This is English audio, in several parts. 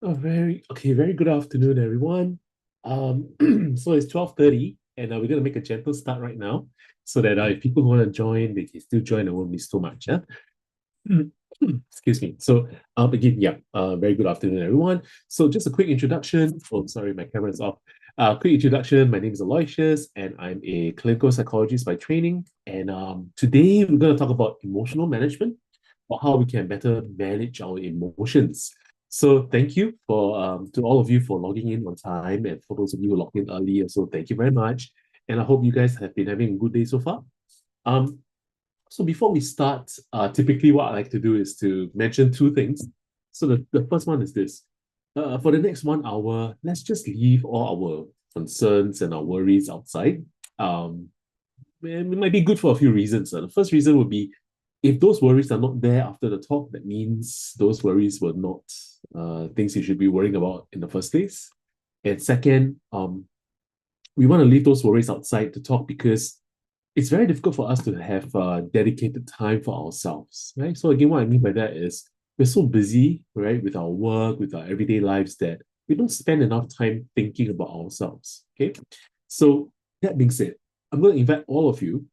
Very good afternoon, everyone. So it's 12:30, and we're gonna make a gentle start right now, so that if people want to join, they can still join. It won't be so much. Yeah. Excuse me. So again, yeah. Very good afternoon, everyone. So just a quick introduction. Oh, sorry, my camera is off. Quick introduction. My name is Aloysius, and I'm a clinical psychologist by training. And today we're gonna talk about emotional management, or how we can better manage our emotions. So thank you for to all of you for logging in on time, and for those of you who logged in early, so thank you very much. And I hope you guys have been having a good day so far. Um, so before we start, typically what I like to do is to mention two things. So the first one is this. For the next 1 hour, let's just leave all our concerns and our worries outside. Um, it might be good for a few reasons. The first reason would be, if those worries are not there after the talk, that means those worries were not things you should be worrying about in the first place. And second, we want to leave those worries outside to talk, because it's very difficult for us to have dedicated time for ourselves, right? So again, what I mean by that is, we're so busy, right, with our work, with our everyday lives, that we don't spend enough time thinking about ourselves. Okay. So that being said, I'm going to invite all of you,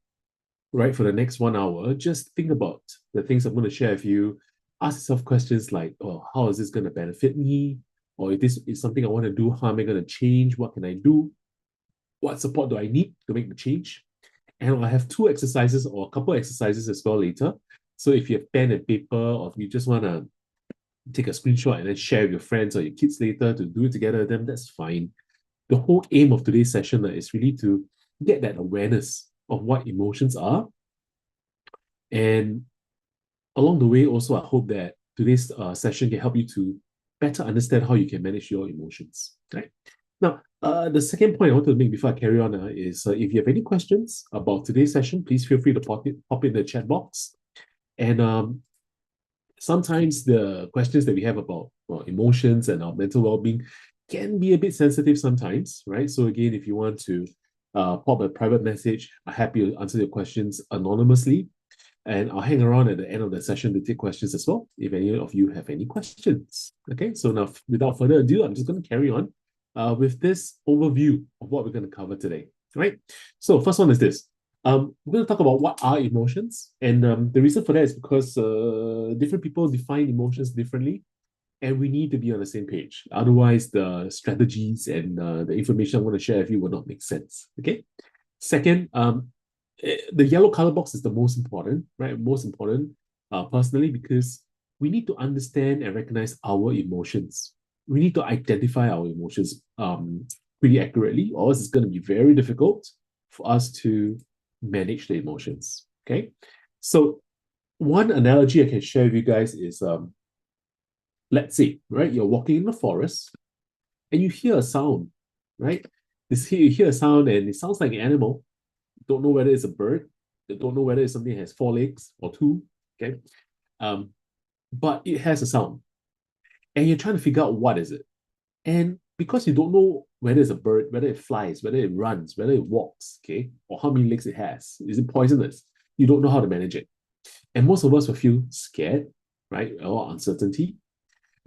right, for the next 1 hour. Just think about the things I'm going to share with you. Ask yourself questions like, oh, how is this going to benefit me? Or if this is something I want to do, how am I going to change? What can I do? What support do I need to make the change? And I have two exercises, or a couple of exercises as well later. So if you have pen and paper, or if you just want to take a screenshot and then share with your friends or your kids later to do it together, then that's fine. The whole aim of today's session is really to get that awareness of what emotions are. And along the way, also, I hope that today's session can help you to better understand how you can manage your emotions. Right? Now, the second point I want to make before I carry on is, if you have any questions about today's session, please feel free to pop in the chat box. And sometimes the questions that we have about, well, emotions and our mental well-being can be a bit sensitive sometimes, right? So again, if you want to pop a private message, I'm happy to answer your questions anonymously. And I'll hang around at the end of the session to take questions as well, if any of you have any questions. Okay, so now without further ado, I'm just going to carry on with this overview of what we're going to cover today. Right? So first one is this. We're going to talk about what are emotions, and the reason for that is because different people define emotions differently, and we need to be on the same page. Otherwise, the strategies and the information I'm going to share with you will not make sense. Okay. Second, the yellow color box is the most important, right? Most important, personally, because we need to understand and recognize our emotions. We need to identify our emotions pretty accurately, or else it's going to be very difficult for us to manage the emotions. Okay, so one analogy I can share with you guys is, let's say, right, you're walking in the forest and you hear a sound, right? You hear a sound and it sounds like an animal. Don't know whether it's a bird. Don't know whether it's something that has four legs or two. Okay. Um, but it has a sound. And you're trying to figure out what is it. And because you don't know whether it's a bird, whether it flies, whether it runs, whether it walks, okay, or how many legs it has, is it poisonous? You don't know how to manage it. And most of us will feel scared, right? Or uncertainty.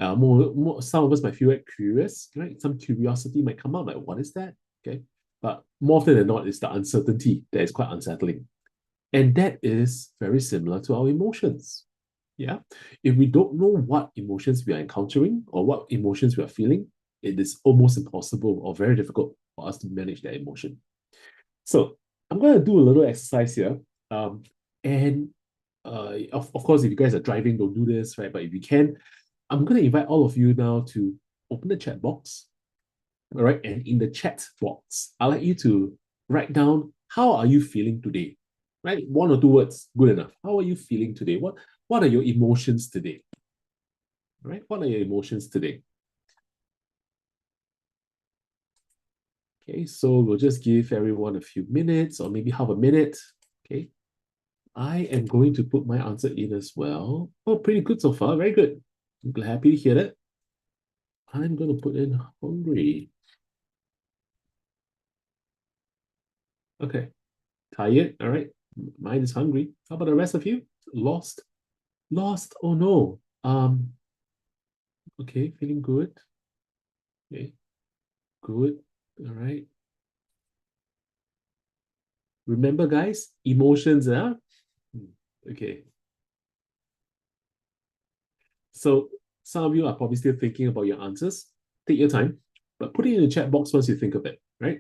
Some of us might feel like curious, right? Some curiosity might come up, like, what is that? Okay. But more often than not, it's the uncertainty that is quite unsettling. And that is very similar to our emotions. Yeah. If we don't know what emotions we are encountering or what emotions we are feeling, it is almost impossible or very difficult for us to manage that emotion. So I'm going to do a little exercise here. And of course, if you guys are driving, don't do this, right? But if you can, I'm going to invite all of you now to open the chat box. All right. And in the chat box, I'd like you to write down, how are you feeling today? Right? One or two words, good enough. How are you feeling today? What are your emotions today? All right? What are your emotions today? Okay, so we'll just give everyone a few minutes, or maybe half a minute. Okay. I am going to put my answer in as well. Oh, pretty good so far. Very good. I'm happy to hear that. I'm going to put in hungry. Okay. Tired. All right. Mine is hungry. How about the rest of you? Lost. Lost. Oh no. Okay, feeling good. Okay, good. All right. Remember, guys, emotions, huh? Okay. So some of you are probably still thinking about your answers. Take your time, but put it in the chat box once you think of it, right?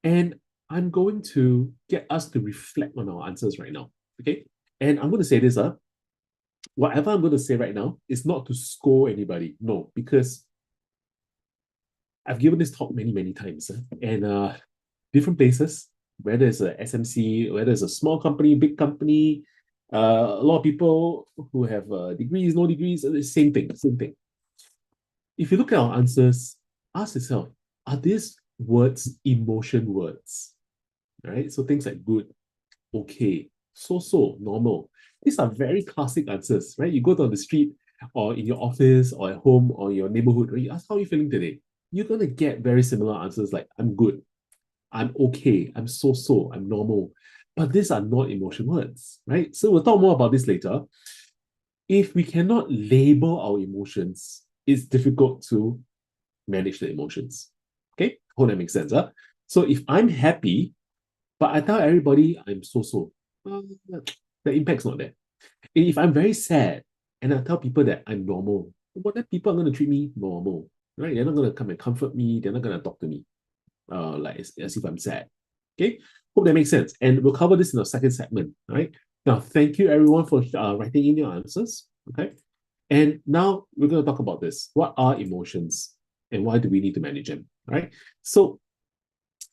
And I'm going to get us to reflect on our answers right now. Okay. And I'm going to say this, whatever I'm going to say right now is not to score anybody. No, because I've given this talk many, many times, and different places, whether it's a SMC, whether it's a small company, big company, a lot of people who have degrees, no degrees, same thing, same thing. If you look at our answers, ask yourself, are these words emotion words? Right? So things like good, okay, so, normal. These are very classic answers, right? You go down the street or in your office or at home or your neighborhood, right? You ask, how are you feeling today? You're going to get very similar answers like, I'm good, I'm okay, I'm so, I'm normal. But these are not emotion words, right? So we'll talk more about this later. If we cannot label our emotions, it's difficult to manage the emotions. Okay, hope that makes sense. Huh? So if I'm happy, but I tell everybody I'm so, the impact's not there. And if I'm very sad and I tell people that I'm normal, well, then people are going to treat me normal, right? They're not going to come and comfort me. They're not going to talk to me like as if I'm sad. Okay, hope that makes sense. And we'll cover this in the second segment. All right. Now, thank you everyone for writing in your answers. Okay. And now we're going to talk about this. What are emotions and why do we need to manage them? All right. So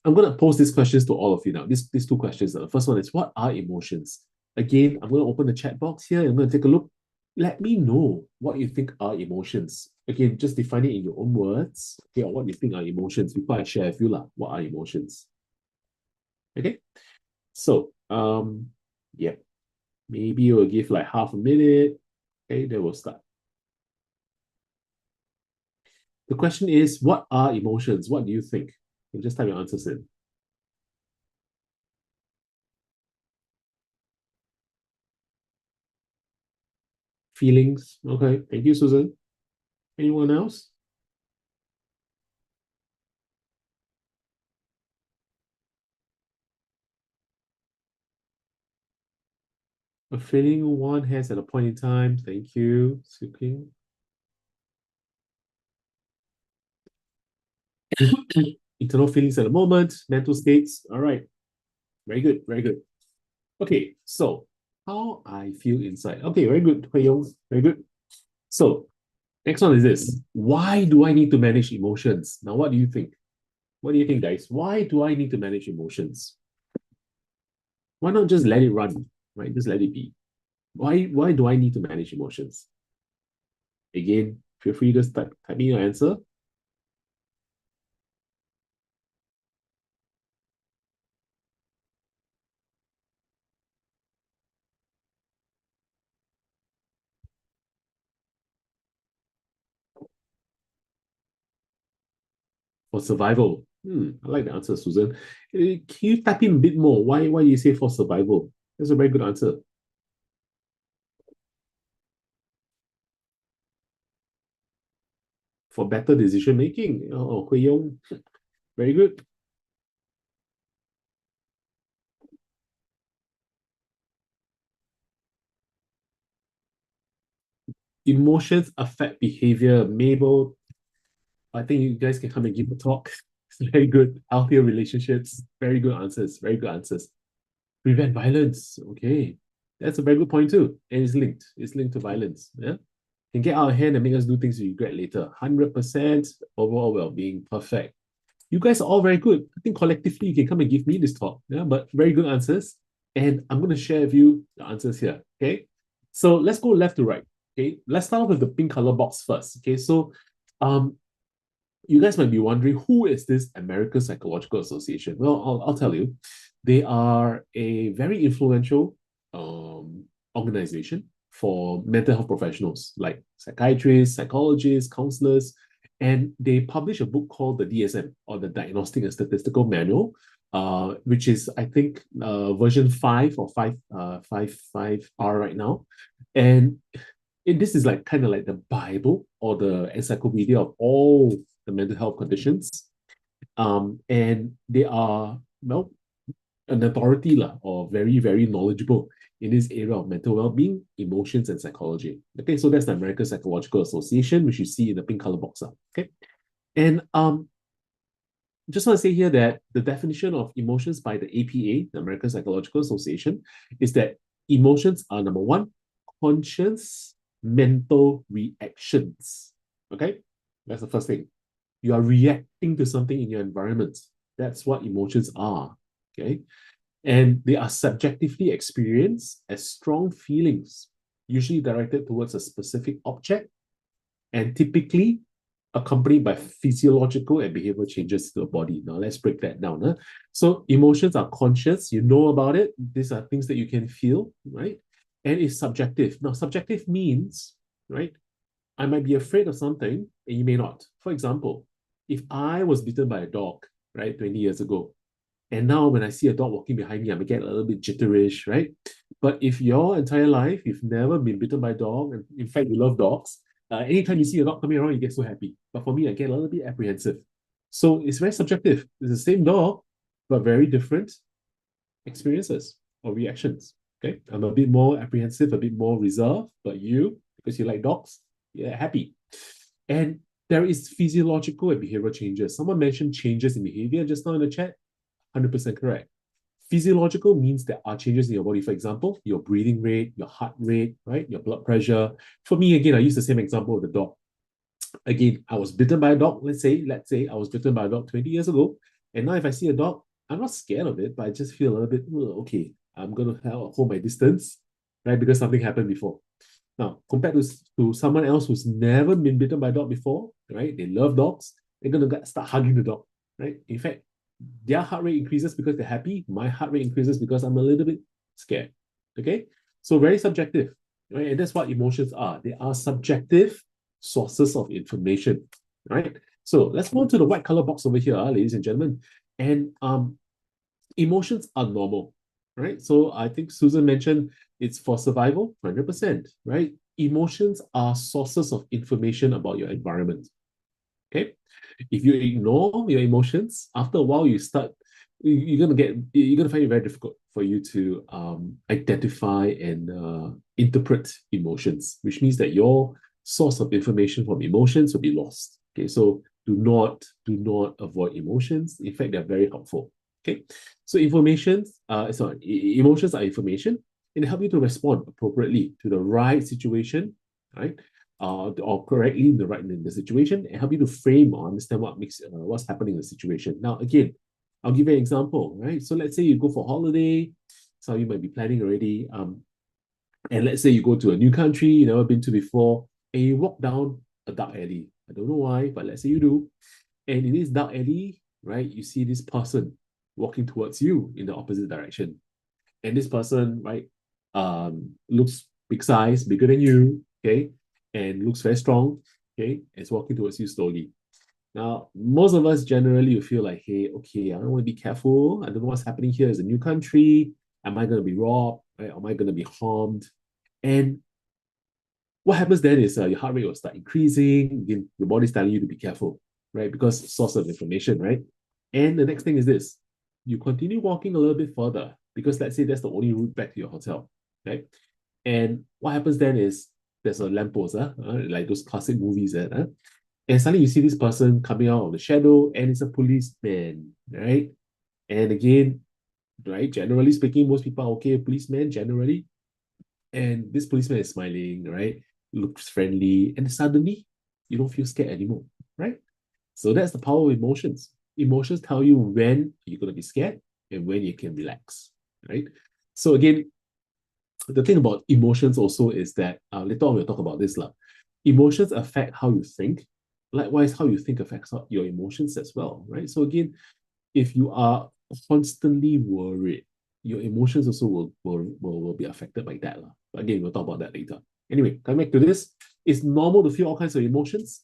I'm going to pose these questions to all of you now. These two questions. The first one is, what are emotions? Again, I'm going to open the chat box here. I'm going to take a look. Let me know what you think are emotions. Again, just define it in your own words. Okay, or what you think are emotions before I share with you lah. What are emotions? Okay. So, yeah, maybe we'll give like half a minute. Okay, then we'll start. The question is, what are emotions? What do you think? You just type your answers in. Feelings. Okay. Thank you, Susan. Anyone else? A feeling one has at a point in time. Thank you. Speaking. Internal feelings at the moment, mental states. All right. Very good. Very good. Okay. So, how I feel inside. Okay. Very good. Hui Yong. Very good. So, next one is this. Why do I need to manage emotions? Now, what do you think? What do you think, guys? Why do I need to manage emotions? Why not just let it run, right? Just let it be. Why do I need to manage emotions? Again, feel free to type in your answer. For survival. I like the answer, Susan. Can you type in a bit more? Why do you say for survival? That's a very good answer. For better decision making. Oh, Hui Yong. Very good. Emotions affect behavior. Mabel, I think you guys can come and give a talk. It's very good. Healthier relationships. Very good answers. Very good answers. Prevent violence. Okay. That's a very good point too. And it's linked. It's linked to violence. Yeah. Can get out of hand and make us do things we regret later. 100% overall well-being. Perfect. You guys are all very good. I think collectively you can come and give me this talk. Yeah, but very good answers. And I'm going to share with you the answers here. Okay. So let's go left to right. Okay. Let's start off with the pink color box first. Okay. So um you guys might be wondering, who is this American Psychological Association? Well, I'll tell you. They are a very influential organization for mental health professionals like psychiatrists, psychologists, counselors, and they publish a book called the DSM, or the Diagnostic and Statistical Manual, which is I think version 5 or 5 5 R right now, and this is like kind of like the Bible or the encyclopedia of all the mental health conditions. And they are, well, an authority or very, very knowledgeable in this area of mental well-being, emotions, and psychology. Okay, so that's the American Psychological Association, which you see in the pink color box. Okay, and just want to say here that the definition of emotions by the APA, the American Psychological Association, is that emotions are number one, conscious mental reactions. Okay, that's the first thing. You are reacting to something in your environment. That's what emotions are. Okay, and they are subjectively experienced as strong feelings, usually directed towards a specific object and typically accompanied by physiological and behavioral changes to the body. Now, let's break that down. Huh? So, emotions are conscious, you know about it. These are things that you can feel, right? And it's subjective. Now, subjective means, right? I might be afraid of something and you may not. For example, if I was bitten by a dog, right, 20 years ago, and now when I see a dog walking behind me, I may get a little bit jitterish, right? But if your entire life you've never been bitten by a dog, and in fact you love dogs, anytime you see a dog coming around, you get so happy. But for me, I get a little bit apprehensive. So it's very subjective. It's the same dog, but very different experiences or reactions. Okay, I'm a bit more apprehensive, a bit more reserved, but you, because you like dogs, you're happy. And there is physiological and behavioral changes. Someone mentioned changes in behavior just now in the chat. 100% correct. Physiological means there are changes in your body. For example, your breathing rate, your heart rate, right? Your blood pressure. For me, again, I use the same example of the dog. Again, I was bitten by a dog. Let's say I was bitten by a dog 20 years ago. And now if I see a dog, I'm not scared of it, but I just feel a little bit, okay, I'm going to hold my distance, right? Because something happened before. Now, compared to someone else who's never been bitten by a dog before, right? They love dogs. They're going to start hugging the dog, right? In fact, their heart rate increases because they're happy. My heart rate increases because I'm a little bit scared. Okay? So very subjective, right? And that's what emotions are. They are subjective sources of information, right? So let's go to the white color box over here, ladies and gentlemen. And emotions are normal, right? So I think Susan mentioned it's for survival, 100%, right? Emotions are sources of information about your environment. Okay? If you ignore your emotions, after a while you're gonna find it very difficult for you to identify and interpret emotions, which means that your source of information from emotions will be lost. Okay, so do not avoid emotions. In fact, they're very helpful. Okay, so emotions are information and help you to respond appropriately to the right situation, right? Or correctly in the situation and help you to frame or understand what's happening in the situation. Now, again, I'll give you an example, right? So let's say you go for holiday, so you might be planning already. And let's say you go to a new country you've never been to before, and you walk down a dark alley. I don't know why, but let's say you do. And in this dark alley, right, you see this person walking towards you in the opposite direction. And this person, right, looks big size, bigger than you, okay, and looks very strong, okay, and is walking towards you slowly. Now, most of us generally will feel like, hey, okay, I don't want to be careful. I don't know what's happening here. It's a new country. Am I going to be robbed? Right? Am I going to be harmed? And what happens then is your heart rate will start increasing. Your body's telling you to be careful, right? Because source of information, right? And the next thing is this. You continue walking a little bit further because let's say that's the only route back to your hotel, right? And what happens then is there's a lamppost, like those classic movies, and suddenly you see this person coming out of the shadow and it's a policeman, right? And again, right, generally speaking, most people are okay, policeman generally. And this policeman is smiling, right? Looks friendly, and suddenly you don't feel scared anymore, right? So that's the power of emotions. Emotions tell you when you're going to be scared and when you can relax, right? So again, the thing about emotions also is that later on we'll talk about this. Emotions affect how you think. Likewise, how you think affects your emotions as well, right? So again, if you are constantly worried, your emotions also will be affected by that. But again, we'll talk about that later. Anyway, coming back to this, it's normal to feel all kinds of emotions.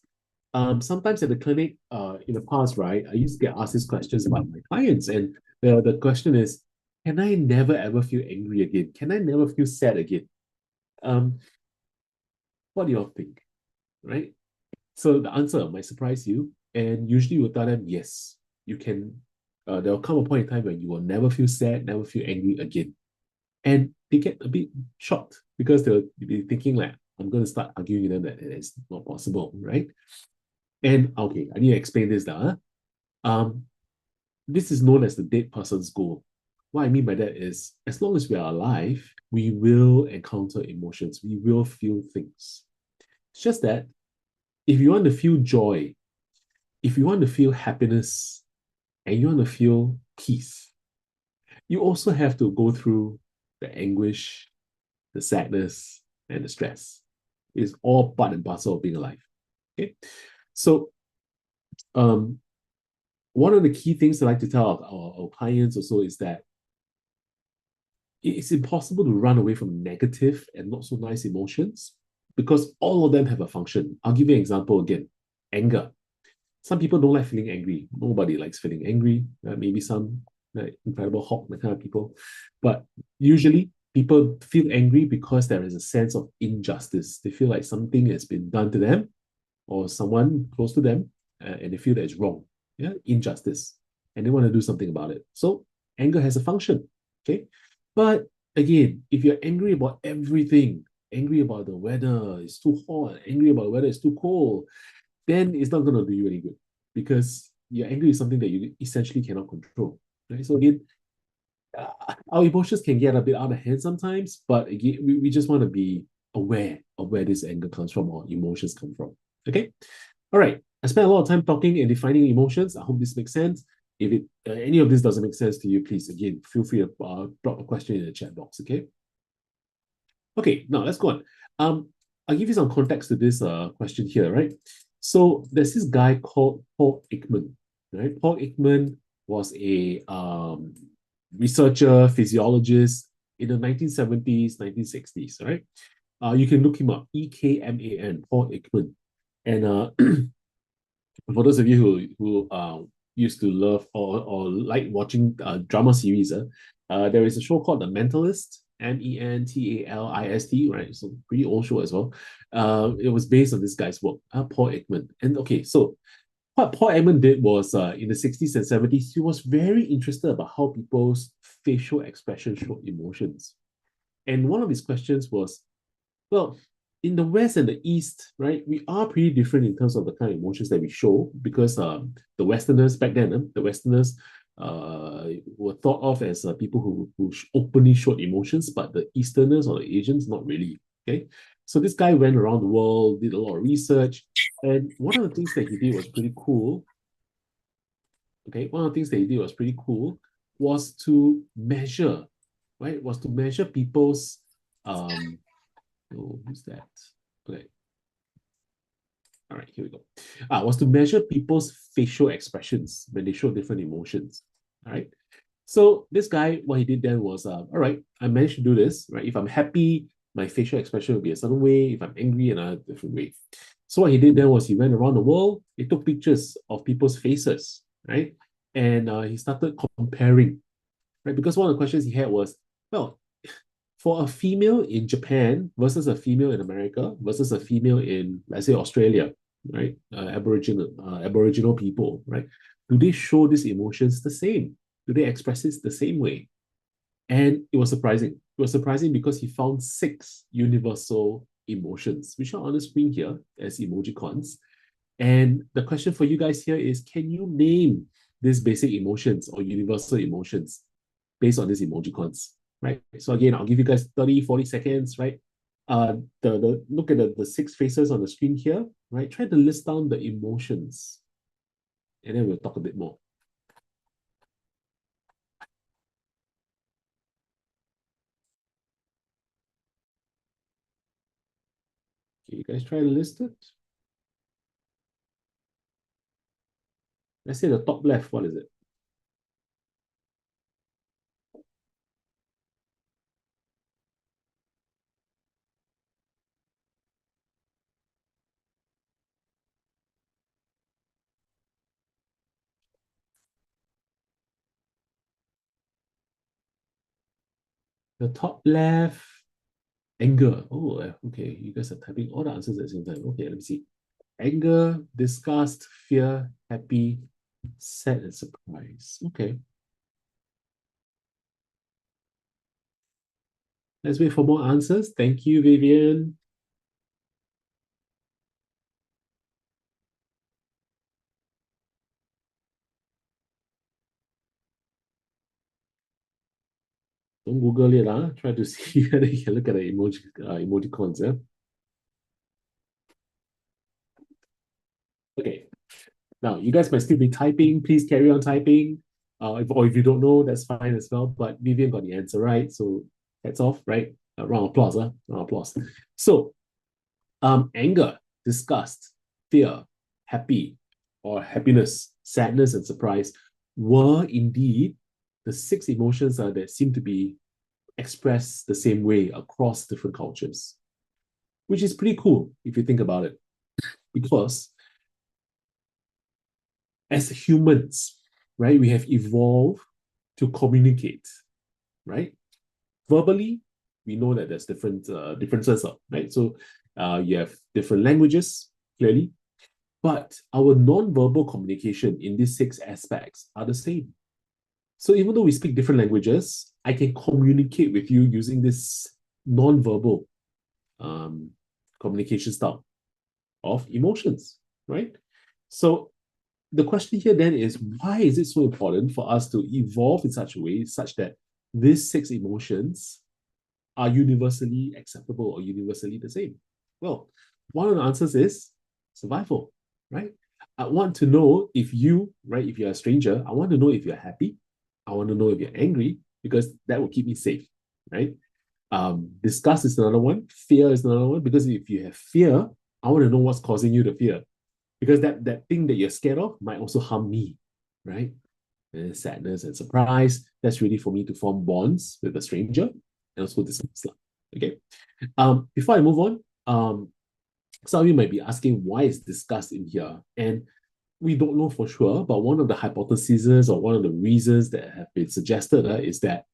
Sometimes at the clinic, in the past, right, I used to get asked these questions by my clients, and the question is, can I never ever feel angry again? Can I never feel sad again? Um, what do you all think, right? So the answer might surprise you, And usually we'll tell them, yes, you can, there'll come a point in time when you will never feel sad, never feel angry again. And they get a bit shocked because they'll be thinking like, I'm going to start arguing with them that it's not possible, right? And okay, I need to explain this now. This is known as the dead person's goal. What I mean by that is, as long as we are alive, we will encounter emotions, we will feel things. It's just that if you want to feel joy, if you want to feel happiness, and you want to feel peace, you also have to go through the anguish, the sadness, and the stress. It's all part and parcel of being alive. Okay. So um, one of the key things I like to tell our clients also is that it's impossible to run away from negative and not so nice emotions because all of them have a function. I'll give you an example again. Anger. Some people don't like feeling angry. Nobody likes feeling angry. Maybe some Incredible Hulk, that kind of people. But usually people feel angry because there is a sense of injustice. They feel like something has been done to them or someone close to them, and they feel that it's wrong. Yeah, injustice. And they want to do something about it. So anger has a function. Okay. But again, if you're angry about everything, angry about the weather, it's too hot, angry about the weather, it's too cold, then it's not going to do you any good because you're angry with something that you essentially cannot control. Right? So again, our emotions can get a bit out of hand sometimes, but again, we just want to be aware of where this anger comes from or emotions come from. Okay. All right. I spent a lot of time talking and defining emotions. I hope this makes sense. If any of this doesn't make sense to you, please again feel free to drop a question in the chat box. Okay. Okay. Now let's go on. I'll give you some context to this question here. Right. So there's this guy called Paul Ekman. Right. Paul Ekman was a researcher, physiologist in the 1970s, 1960s. Right. You can look him up. Ekman, Paul Ekman. And for those of you who used to love or like watching drama series, there is a show called The Mentalist, Mentalist, right? So pretty old show as well. It was based on this guy's work, Paul Ekman. And okay, so what Paul Ekman did was in the 60s and 70s, he was very interested about how people's facial expression showed emotions. And one of his questions was, well, in the West and the East, right, we are pretty different in terms of the kind of emotions that we show because the Westerners back then, the Westerners were thought of as people who openly showed emotions, but the Easterners or the Asians, not really. Okay. So this guy went around the world, did a lot of research, and one of the things that he did was pretty cool. Okay. One of the things that he did was pretty cool was to measure, right? Was to measure people's oh, who's that? Okay. All right, here we go. Was to measure people's facial expressions when they show different emotions. All right. So this guy, what he did then was, all right, I managed to do this, right? If I'm happy, my facial expression will be a certain way. If I'm angry, another different way. So what he did then was he went around the world, he took pictures of people's faces, right? And he started comparing, right? Because one of the questions he had was, well, for a female in Japan versus a female in America versus a female in, let's say, Australia, right? Aboriginal people, right? Do they show these emotions the same? Do they express it the same way? And it was surprising. It was surprising because he found 6 universal emotions, which are on the screen here as emojicons. And the question for you guys here is, can you name these basic emotions or universal emotions based on these emojicons? Right. So again, I'll give you guys 30, 40 seconds, right? The look at the 6 faces on the screen here, right? Try to list down the emotions, and then we'll talk a bit more. Okay, you guys try to list it. Let's say the top left, what is it? The top left, anger. Oh, okay. You guys are typing all the answers at the same time. Okay, let me see. anger, disgust, fear, happy, sad, and surprise. Okay. Let's wait for more answers. Thank you, Vivian. Don't Google it, try to see whether you can look at the emoticons. Yeah? Okay. Now, you guys might still be typing. Please carry on typing. Or if you don't know, that's fine as well. But Vivian got the answer right. So hats off, right? Round of applause. Round of applause. So, anger, disgust, fear, happy, or happiness, sadness, and surprise were indeed the six emotions that seem to be expressed the same way across different cultures, which is pretty cool if you think about it. Because as humans, right, we have evolved to communicate, right? Verbally, we know that there's different differences, right? So you have different languages, clearly, but our non-verbal communication in these six aspects are the same. So even though we speak different languages, I can communicate with you using this non-verbal um, communication style of emotions, right? So the question here then is, why is it so important for us to evolve in such a way such that these six emotions are universally acceptable or universally the same? Well, one of the answers is survival, right? I want to know if you, right, if you're a stranger, I want to know if you're happy. I want to know if you're angry because that will keep me safe, right? Disgust is another one. Fear is another one because if you have fear, I want to know what's causing you to fear because that thing that you're scared of might also harm me, right? And sadness and surprise, that's really for me to form bonds with a stranger and also disgust. Okay. Before I move on, some of you might be asking why is disgust in here? And we don't know for sure, but one of the hypotheses or one of the reasons that have been suggested is that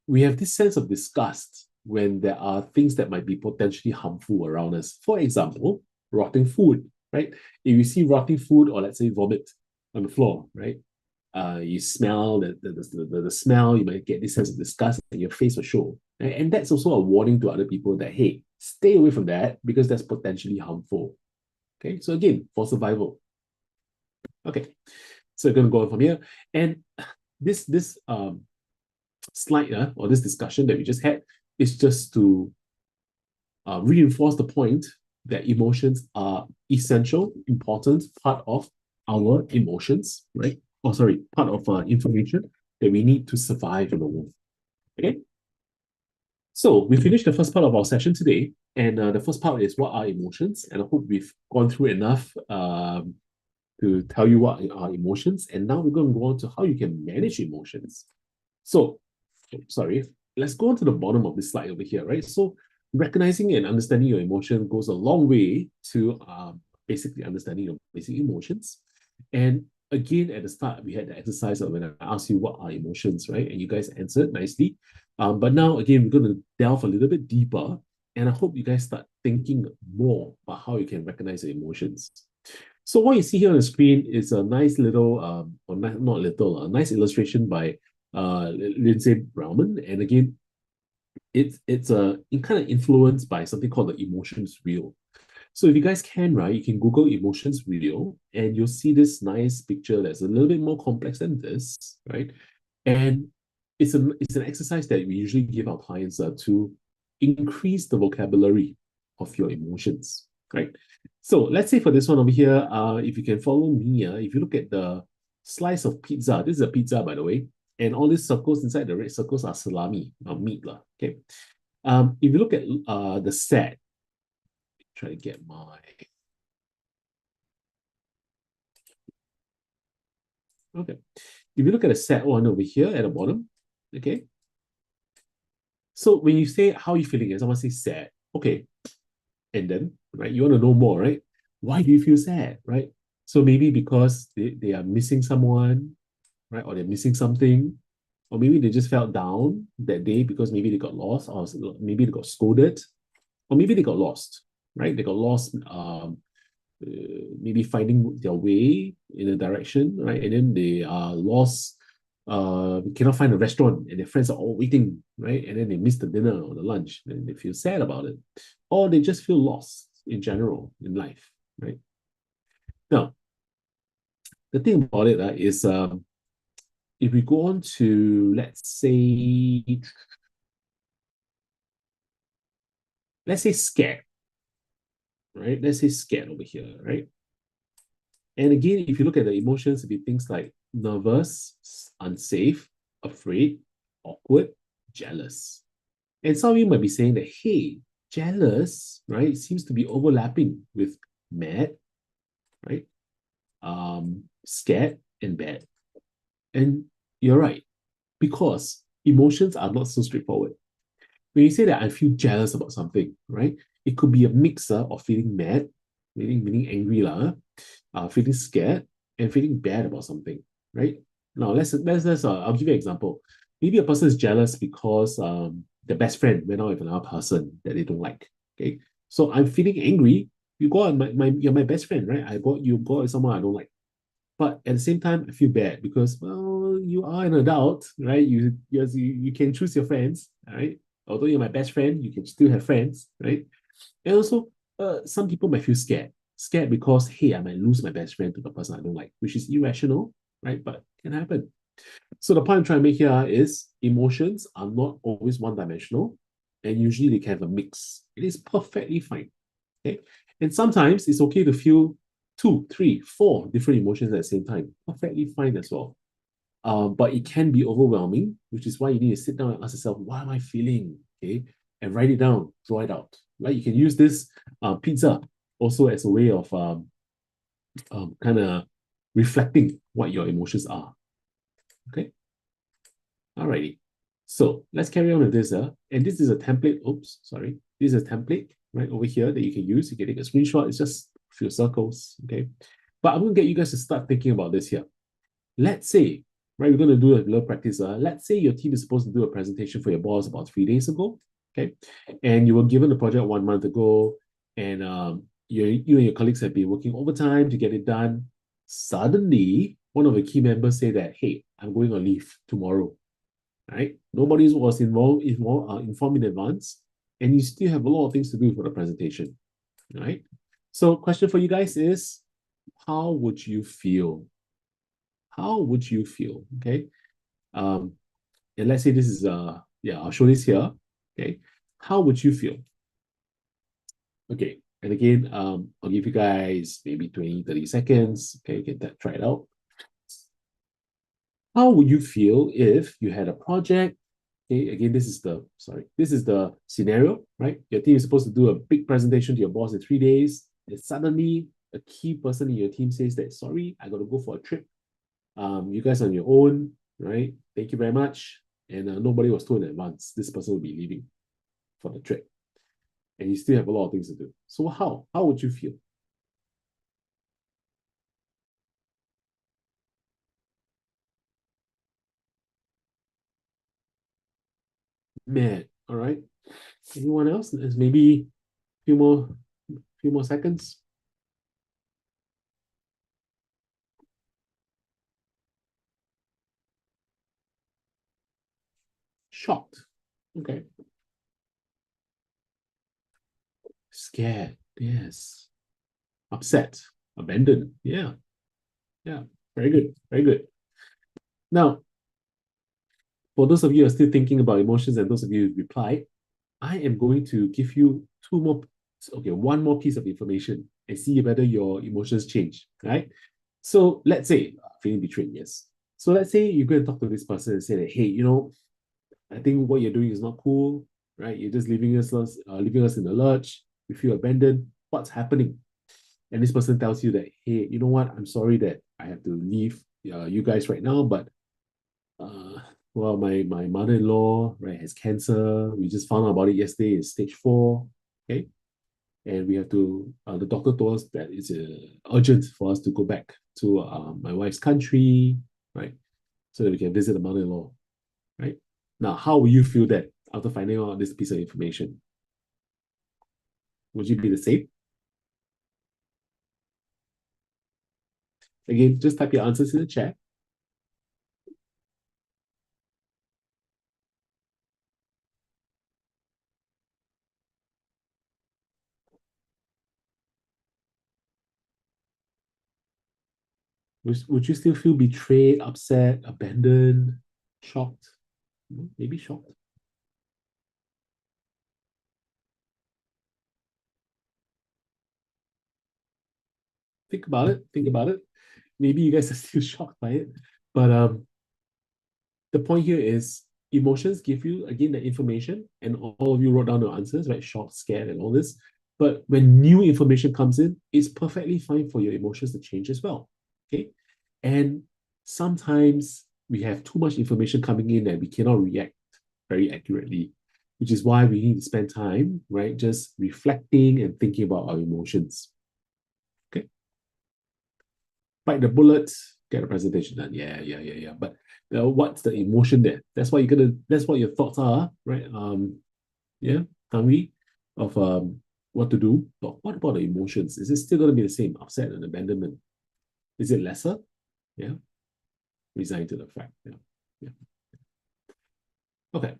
we have this sense of disgust when there are things that might be potentially harmful around us. For example, rotting food, right? If you see rotting food or let's say vomit on the floor, right? You smell the smell, you might get this sense of disgust and your face will show. Right? And that's also a warning to other people that, hey, stay away from that because that's potentially harmful. Okay, so again, for survival. Okay, so we're going to go on from here. And this slide or this discussion that we just had is just to reinforce the point that emotions are essential, important part of our emotions, right? Oh, sorry, part of information that we need to survive in the world. Okay. So we finished the first part of our session today, and the first part is what are emotions, and I hope we've gone through enough to tell you what are emotions, and now we're going to go on to how you can manage emotions. So, sorry, let's go on to the bottom of this slide over here, right? So recognizing and understanding your emotion goes a long way to basically understanding your basic emotions. And again, at the start, we had the exercise of when I asked you what are emotions, right? And you guys answered nicely. But now, again, we're going to delve a little bit deeper. And I hope you guys start thinking more about how you can recognize your emotions. So what you see here on the screen is a nice little, or not little, a nice illustration by Lindsay Brauman. And again, it's kind of influenced by something called the emotions wheel. So if you guys can, right, you can Google emotions wheel and you'll see this nice picture that's a little bit more complex than this, right? And it's an exercise that we usually give our clients to increase the vocabulary of your emotions, right? So let's say for this one over here, if you can follow me, if you look at the slice of pizza, this is a pizza, by the way, and all these circles inside the red circles are salami, meat, lah. Okay. If you look at the set, try to get my okay. If you look at the set one over here at the bottom, okay. So when you say how you feeling, and someone says sad, okay, and then right, you want to know more, right? Why do you feel sad, right? So maybe because they are missing someone, right? Or they're missing something, or maybe they just felt down that day because maybe they got lost, or maybe they got scolded, or maybe they got lost, right? They got lost. maybe finding their way in a direction, right? And then they are lost, cannot find a restaurant, and their friends are all waiting, right? And then they miss the dinner or the lunch, and they feel sad about it, or they just feel lost in general in life, right? Now, the thing about it is, if we go on to let's say scared, right? Let's say scared over here, right? And again, if you look at the emotions, it'd be things like nervous, unsafe, afraid, awkward, jealous. And some of you might be saying that, hey, jealous, right, seems to be overlapping with mad, right? Scared and bad. And you're right, because emotions are not so straightforward. When you say that I feel jealous about something, right, it could be a mixer of feeling mad, meaning angry, feeling scared, and feeling bad about something, right? Now let's I'll give you an example. Maybe a person is jealous because their best friend went out with another person that they don't like. Okay, so I'm feeling angry. You go out, you're my best friend, right? You go out with someone I don't like. But at the same time, I feel bad because, well, you are an adult, right? You can choose your friends, right? Although you're my best friend, you can still have friends, right? And also, some people might feel scared because, hey, I might lose my best friend to the person I don't like, which is irrational, right? But it can happen. So the point I'm trying to make here is emotions are not always one-dimensional, and usually they can have a mix. It is perfectly fine. Okay. And sometimes it's okay to feel two, three, four different emotions at the same time. Perfectly fine as well. But it can be overwhelming, which is why you need to sit down and ask yourself, what am I feeling? Okay. And write it down, draw it out. Right. You can use this pizza also as a way of kind of reflecting what your emotions are. Okay. Alrighty. So let's carry on with this. And this is a template. Oops, sorry. This is a template right over here that you can use. You can take a screenshot. It's just a few circles. Okay. But I'm going to get you guys to start thinking about this here. Let's say, right, we're going to do a little practice. Let's say your team is supposed to do a presentation for your boss about 3 days ago. Okay. And you were given the project 1 month ago. And you and your colleagues have been working overtime to get it done. Suddenly, one of the key members say that, hey, I'm going on leave tomorrow, right? Nobody was informed in advance, and you still have a lot of things to do for the presentation, right? So, question for you guys is, how would you feel? How would you feel? Okay, um, and let's say this is yeah, I'll show this here. Okay, how would you feel? Okay, and again, I'll give you guys maybe 20, 30 seconds. Okay, get that tried out. How would you feel if you had a project? Okay, again, this is the scenario, right? Your team is supposed to do a big presentation to your boss in 3 days, and suddenly a key person in your team says that, sorry, I got to go for a trip. You guys are on your own, right? Thank you very much. And nobody was told in advance this person will be leaving for the trip, and you still have a lot of things to do. So how would you feel? Mad. All right. Anyone else? There's maybe few more seconds. Shocked. Okay. Scared. Yes. Upset. Abandoned. Yeah. Yeah. Very good. Very good. Now, for those of you who are still thinking about emotions and those of you who replied, I am going to give you one more piece of information and see whether your emotions change, right? So let's say, feeling betrayed, yes. So let's say you go and talk to this person and say that, hey, I think what you're doing is not cool, right? You're just leaving us in the lurch. We feel abandoned. What's happening? And this person tells you that, hey, you know what? I'm sorry that I have to leave you guys right now, but uh, well, my mother-in-law, right, has cancer. We just found out about it yesterday. It's stage 4. Okay. And we have to, the doctor told us that it's urgent for us to go back to my wife's country, right? So that we can visit the mother-in-law, right? Now, how will you feel that after finding out this piece of information? Would you be the same? Again, just type your answers in the chat. Would you still feel betrayed, upset, abandoned, shocked? Maybe shocked. Think about it. Think about it. Maybe you guys are still shocked by it. But the point here is emotions give you, again, the information, and all of you wrote down your answers, right? Shocked, scared, and all this. But when new information comes in, it's perfectly fine for your emotions to change as well. Okay. And sometimes we have too much information coming in that we cannot react very accurately, which is why we need to spend time, right? Just reflecting and thinking about our emotions. Okay. Bite the bullet, get a presentation done. Yeah. But what's the emotion there? That's what that's what your thoughts are, right? Yeah, Tanvi, of what to do. But what about the emotions? Is it still gonna be the same? Upset and abandonment? Is it lesser? Yeah. Resign to the fact. Yeah. Okay.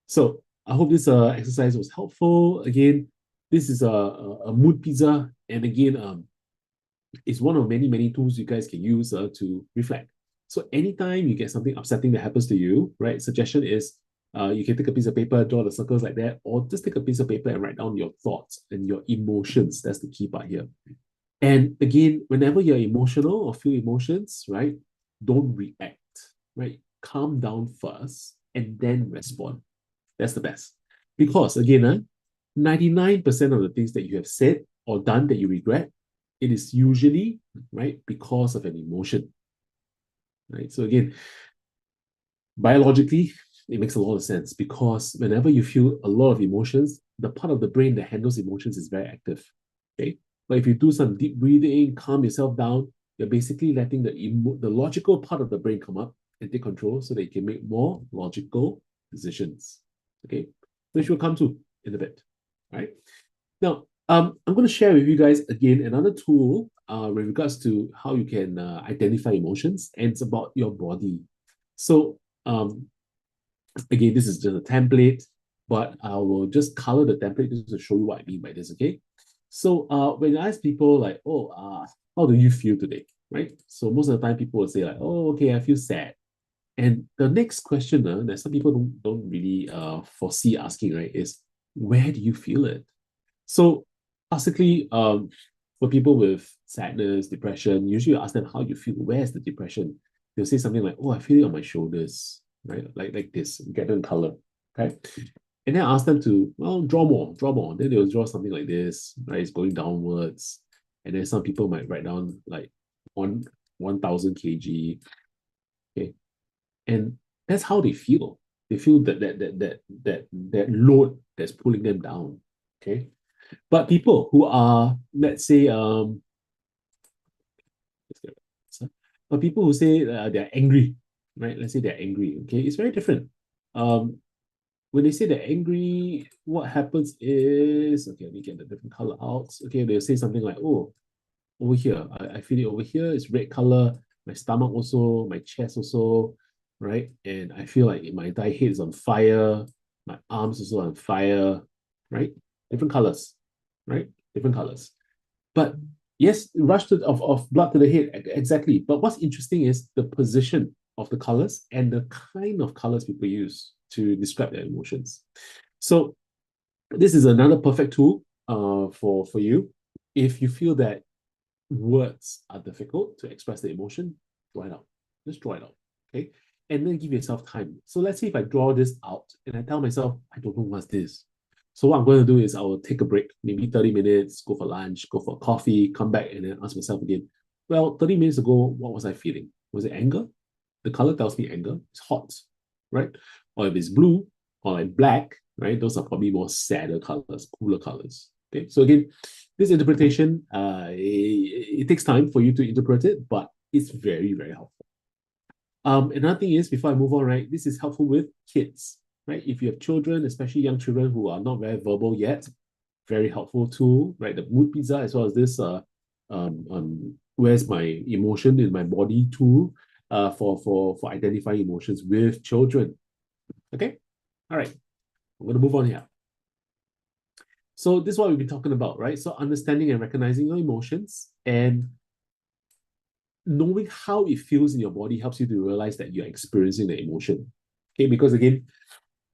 So I hope this exercise was helpful. Again, this is a mood pizza, and again, it's one of many tools you guys can use to reflect. So anytime you get something upsetting that happens to you, right? Suggestion is you can take a piece of paper, draw the circles like that, or just take a piece of paper and write down your thoughts and your emotions. That's the key part here. And again, whenever you're emotional or feel emotions, right, don't react, right? Calm down first and then respond. That's the best. Because again, 99% of the things that you have said or done that you regret, it is usually, right, because of an emotion. Right. So again, biologically, it makes a lot of sense because whenever you feel a lot of emotions, the part of the brain that handles emotions is very active. Okay. But if you do some deep breathing, calm yourself down, you're basically letting the logical part of the brain come up and take control so that you can make more logical decisions. Okay. Which we'll come to in a bit. All right. Now, I'm going to share with you guys again another tool with regards to how you can identify emotions, and it's about your body. So, again, this is just a template, but I will just color the template just to show you what I mean by this, okay? So, when I ask people like, oh, how do you feel today, right? So most of the time people will say like, oh, okay, I feel sad. And the next question that some people don't really foresee asking, right, is where do you feel it? So basically, for people with sadness, depression, usually you ask them how you feel. Where's the depression? They'll say something like, "Oh, I feel it on my shoulders," right? Like this. Get them color, okay? And then I ask them to draw more, draw more. Then they'll draw something like this, right? It's going downwards, and then some people might write down like 1,000 kg, okay? And that's how they feel. They feel that load that's pulling them down, okay? But people who are, let's say, but people who say they're angry, right? Let's say they're angry. Okay, it's very different. Um, when they say they're angry, what happens is okay. Let me get the different color out. Okay, they'll say something like, "Oh, over here, I feel it over here. It's red color. My stomach also, my chest also, right? And I feel like my entire head is on fire. My arms also on fire, right? Different colors, right? Different colors. But yes, rush of blood to the head, exactly. But what's interesting is the position of the colors and the kind of colors people use to describe their emotions. So this is another perfect tool for you. If you feel that words are difficult to express the emotion, draw it out. Just draw it out. Okay. And then give yourself time. So let's say if I draw this out and I tell myself, I don't know what's this. So what I'm going to do is I will take a break, maybe 30 minutes, go for lunch, go for coffee, come back and then ask myself again, well, 30 minutes ago, what was I feeling? Was it anger? The color tells me anger. It's hot, right? Or if it's blue or like black, right? Those are probably more sadder colors, cooler colors. Okay. So again, this interpretation, it takes time for you to interpret it, but it's very helpful. Another thing is, before I move on, right, this is helpful with kids, right? If you have children, especially young children who are not very verbal yet, very helpful tool, right? The mood pizza as well as this where's my emotion in my body tool for identifying emotions with children. Okay, all right, I'm going to move on here. So this is what we've been talking about, right? So understanding and recognizing your emotions and knowing how it feels in your body helps you to realize that you're experiencing the emotion. Okay, because again,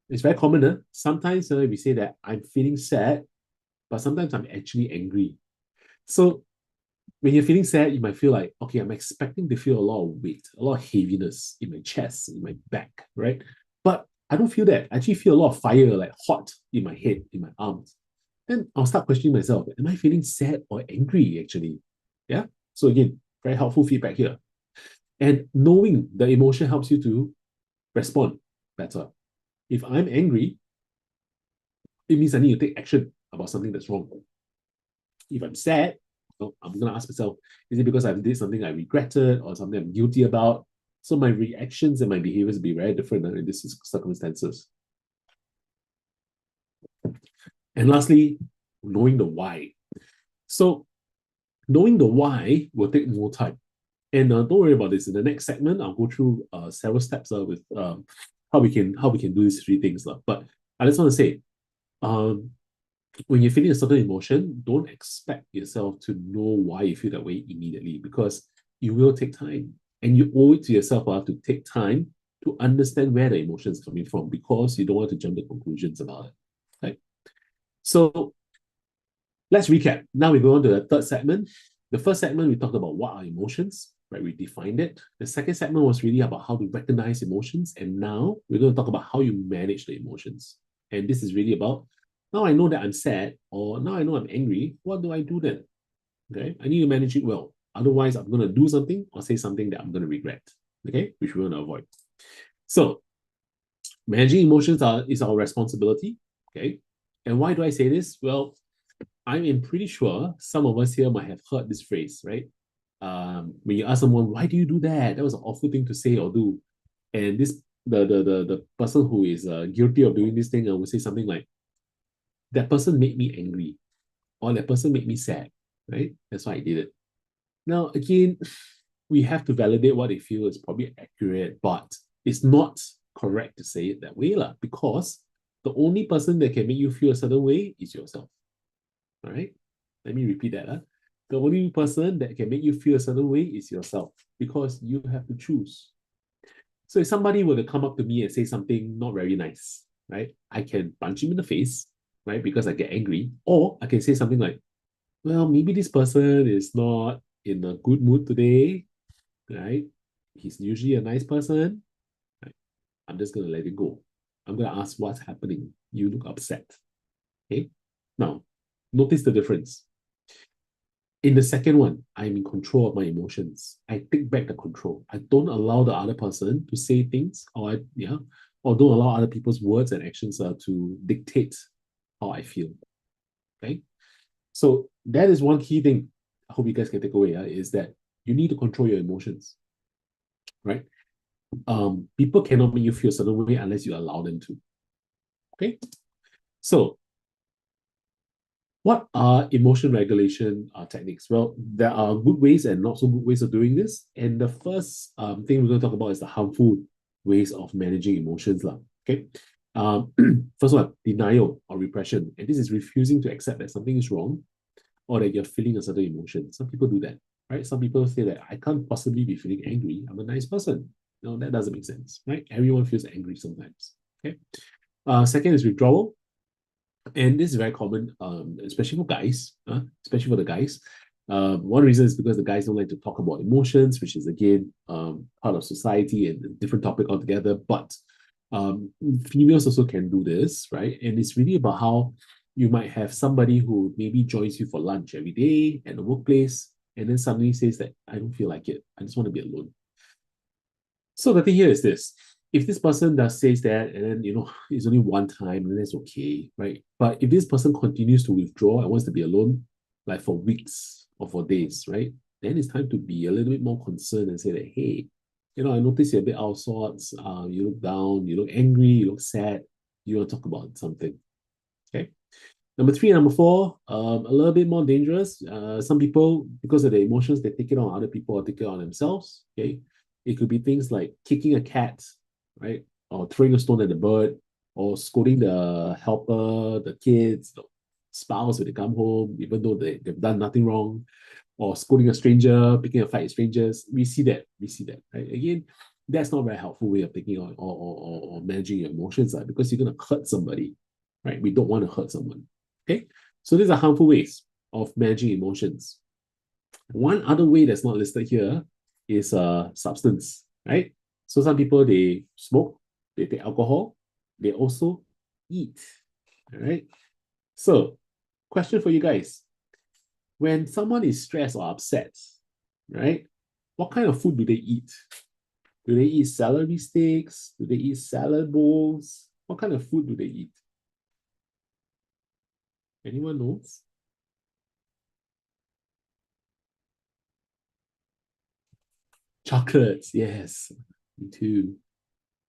it's very common. Sometimes we say that I'm feeling sad, but sometimes I'm actually angry. So when you're feeling sad, you might feel like, okay, I'm expecting to feel a lot of weight, a lot of heaviness in my chest, in my back, right? But I don't feel that. I actually feel a lot of fire, like hot in my head, in my arms. Then I'll start questioning myself, am I feeling sad or angry actually? Yeah. So again, very helpful feedback here. And knowing the emotion helps you to respond better. If I'm angry, it means I need to take action about something that's wrong. If I'm sad, well, I'm going to ask myself, is it because I did something I regretted or something I'm guilty about? So my reactions and my behaviors will be very different in these circumstances. And lastly, knowing the why. So knowing the why will take more time. And don't worry about this. In the next segment, I'll go through several steps with how we can do these three things. But I just want to say, um, when you're feeling a certain emotion, don't expect yourself to know why you feel that way immediately because you will take time. And you owe it to yourself to take time to understand where the emotion is coming from because you don't want to jump to conclusions about it. Right? So let's recap. Now we go on to the third segment. The first segment, we talked about what are emotions, right? We defined it. The second segment was really about how to recognize emotions. And now we're going to talk about how you manage the emotions. And this is really about now I know that I'm sad or now I know I'm angry. What do I do then? Okay. I need to manage it well. Otherwise, I'm going to do something or say something that I'm going to regret. Okay. Which we want to avoid. So managing emotions is our responsibility. Okay. And why do I say this? Well, I'm pretty sure some of us here might have heard this phrase, right? When you ask someone, why do you do that? That was an awful thing to say or do. And this the person who is guilty of doing this thing will say something like, that person made me angry, or that person made me sad, right? That's why I did it. Now, again, we have to validate what they feel is probably accurate, but it's not correct to say it that way, because the only person that can make you feel a certain way is yourself. All right. Let me repeat that. The only person that can make you feel a certain way is yourself because you have to choose. So if somebody were to come up to me and say something not very nice, right, I can punch him in the face, right, because I get angry, or I can say something like, well, maybe this person is not in a good mood today, right? He's usually a nice person. Right? I'm just going to let it go. I'm going to ask what's happening. You look upset. Okay. Now, notice the difference. In the second one, I'm in control of my emotions. I take back the control. I don't allow the other person to say things, or don't allow other people's words and actions to dictate how I feel. Okay, so that is one key thing. I hope you guys can take away. Is that you need to control your emotions, right? People cannot make you feel a certain way unless you allow them to. Okay, so what are emotion regulation techniques? Well, there are good ways and not so good ways of doing this. And the first thing we're going to talk about is the harmful ways of managing emotions. Okay. First one, denial or repression. And this is refusing to accept that something is wrong or that you're feeling a certain emotion. Some people do that, right? Some people say that I can't possibly be feeling angry. I'm a nice person. No, that doesn't make sense, right? Everyone feels angry sometimes. Okay. Second is withdrawal. And this is very common, especially for guys, especially for the guys. One reason is because the guys don't like to talk about emotions, which is again part of society and a different topic altogether. But females also can do this, right? And it's really about how you might have somebody who maybe joins you for lunch every day at the workplace, and then suddenly says that I don't feel like it. I just want to be alone. So the thing here is this. If this person does says that, and then it's only one time, and that's okay, right? But if this person continues to withdraw and wants to be alone, like for weeks or for days, right? Then it's time to be a little bit more concerned and say that, hey, I notice you're a bit out of sorts. You look down, you look angry, you look sad. You want to talk about something, okay? Number three and number four, a little bit more dangerous. Some people, because of their emotions, they take it on other people or take it on themselves. Okay. It could be things like kicking a cat, right? Or throwing a stone at the bird, or scolding the helper, the kids, the spouse when they come home, even though they've done nothing wrong, or scolding a stranger, picking a fight with strangers. We see that. We see that. Right? Again, that's not a very helpful way of thinking or managing your emotions, because you're going to hurt somebody, right? We don't want to hurt someone. Okay, so these are harmful ways of managing emotions. One other way that's not listed here is substance, right? So some people, they smoke, they take alcohol, they also eat. All right. So, question for you guys: when someone is stressed or upset, right? What kind of food do they eat? Do they eat celery sticks? Do they eat salad bowls? What kind of food do they eat? Anyone knows? Chocolates, yes, me too.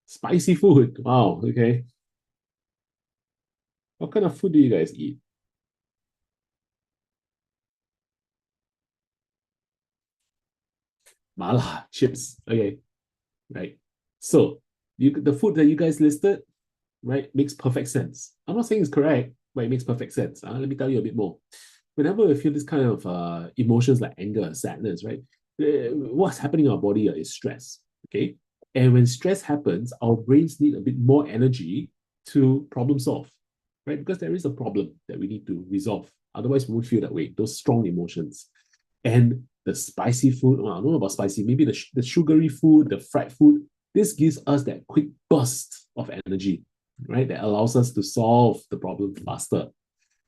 Spicy food, wow, okay. What kind of food do you guys eat? Mala, chips, okay, right. So, the food that you guys listed, right, makes perfect sense. I'm not saying it's correct, but it makes perfect sense. Let me tell you a bit more. Whenever we feel this kind of emotions like anger, sadness, right, what's happening in our body is stress, okay? And when stress happens, our brains need a bit more energy to problem solve, right? Because there is a problem that we need to resolve. Otherwise, we won't feel that way, those strong emotions. And the spicy food, well, I don't know about spicy, maybe the sugary food, the fried food, this gives us that quick burst of energy, right? That allows us to solve the problem faster.